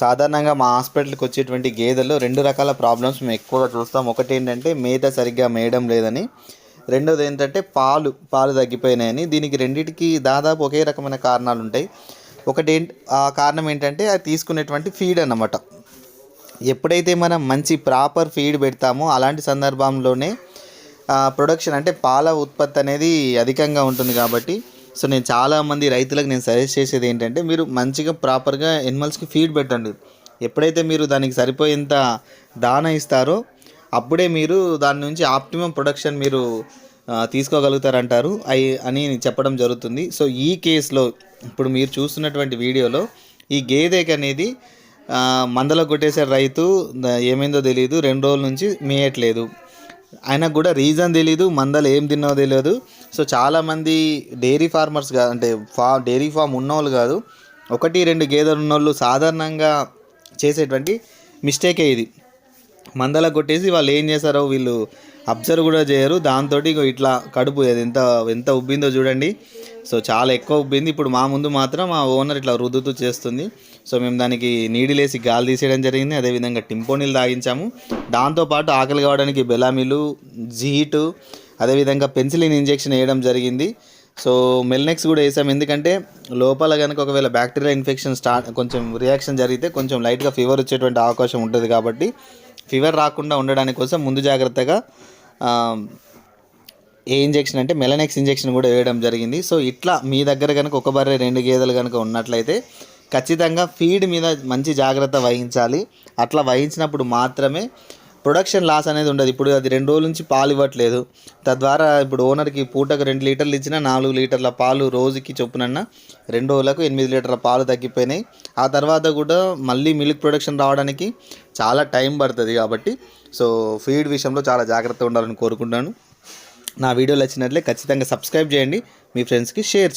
సాధారణంగా మా హాస్పిటల్కి వచ్చేటువంటి గేదెల్లో 2 రకాల ప్రాబ్లమ్స్ మేము ఎక్కువగా చూస్తాం. ఒకటి ఏంటంటే మేత సరిగ్గా మేయడం లేదని, రెండోది ఏంటంటే పాలు తగ్గిపోయినాయని. దీనికి రెండిటికి దాదాపు ఒకే రకమైన కారణాలు ఉంటాయి. ఆ కారణం ఏంటంటే అది తీసుకునేటువంటి ఫీడ్ అన్నమాట. ఎప్పుడైతే మనం మంచి ప్రాపర్ ఫీడ్ పెడతామో అలాంటి సందర్భంలోనే ప్రొడక్షన్ అంటే పాల ఉత్పత్తి అనేది అధికంగా ఉంటుంది. కాబట్టి సో నేను చాలామంది రైతులకు నేను సజెస్ట్ చేసేది ఏంటంటే, మీరు మంచిగా ప్రాపర్గా ఎనిమల్స్కి ఫీడ్ పెట్టండి. ఎప్పుడైతే మీరు దానికి సరిపోయేంత దానా ఇస్తారో అప్పుడే మీరు దాని నుంచి ఆప్టిమం ప్రొడక్షన్ మీరు తీసుకోగలుగుతారంటారు అని చెప్పడం జరుగుతుంది. సో ఈ కేసులో ఇప్పుడు మీరు చూస్తున్నటువంటి వీడియోలో ఈ గేదెకి అనేది మందలో కొట్టేసారు రైతు. ఏమైందో తెలియదు, 2 రోజుల నుంచి మేయట్లేదు. ఆయనకు కూడా రీజన్ తెలియదు, మందలు ఏం తిన్నో తెలియదు. సో చాలామంది డైరీ ఫార్మర్స్ కాదు, అంటే డైరీ ఫామ్ ఉన్నోళ్ళు కాదు, 1-2 గేదెలు ఉన్నోళ్ళు సాధారణంగా చేసేటువంటి మిస్టేకే ఇది. మందలకు కొట్టేసి వాళ్ళు ఏం చేశారో వీళ్ళు అబ్జర్వ్ కూడా చేయరు. దాంతో ఇట్లా కడుపు ఎంత ఉబ్బిందో చూడండి. సో చాలా ఎక్కువ ఉబ్బింది. ఇప్పుడు మా ముందు మాత్రం మా ఓనర్ ఇట్లా రుద్దుతూ చేస్తుంది. సో మేము దానికి నీడిలేసి గాలి తీసేయడం జరిగింది. అదేవిధంగా టింపోనీలు తాగించాము. దాంతోపాటు ఆకలి కావడానికి బెలామిలు, జీటు, అదేవిధంగా పెన్సిలిన్ ఇంజెక్షన్ వేయడం జరిగింది. సో మెల్నెక్స్ కూడా వేసాము. ఎందుకంటే లోపల కనుక ఒకవేళ బ్యాక్టీరియల్ ఇన్ఫెక్షన్ కొంచెం రియాక్షన్ జరిగితే కొంచెం లైట్గా ఫీవర్ వచ్చేటువంటి అవకాశం ఉంటుంది. కాబట్టి ఫీవర్ రాకుండా ఉండడానికి కోసం ముందు జాగ్రత్తగా ఏ ఇంజెక్షన్ అంటే మెలనెక్స్ ఇంజెక్షన్ కూడా వేయడం జరిగింది. సో ఇట్లా మీ దగ్గర కనుక 1 బర్రె 2 గేదెలు కనుక ఉన్నట్లయితే ఖచ్చితంగా ఫీడ్ మీద మంచి జాగ్రత్త వహించాలి. అట్లా వహించినప్పుడు మాత్రమే ప్రొడక్షన్ లాస్ అనేది ఉండదు. ఇప్పుడు అది 2 రోజుల నుంచి పాలు ఇవ్వట్లేదు. తద్వారా ఇప్పుడు ఓనర్కి పూటకు 2 లీటర్లు ఇచ్చినా 4 లీటర్ల పాలు రోజుకి చొప్పునన్నా 2 రోజులకు 8 లీటర్ల పాలు తగ్గిపోయినాయి. ఆ తర్వాత కూడా మళ్ళీ మిల్క్ ప్రొడక్షన్ రావడానికి చాలా టైం పడుతుంది. కాబట్టి సో ఫీడ్ విషయంలో చాలా జాగ్రత్తగా ఉండాలని కోరుకుంటున్నాను. నా వీడియోలు నచ్చినట్లే ఖచ్చితంగా సబ్స్క్రైబ్ చేయండి, మీ ఫ్రెండ్స్కి షేర్ చేయండి.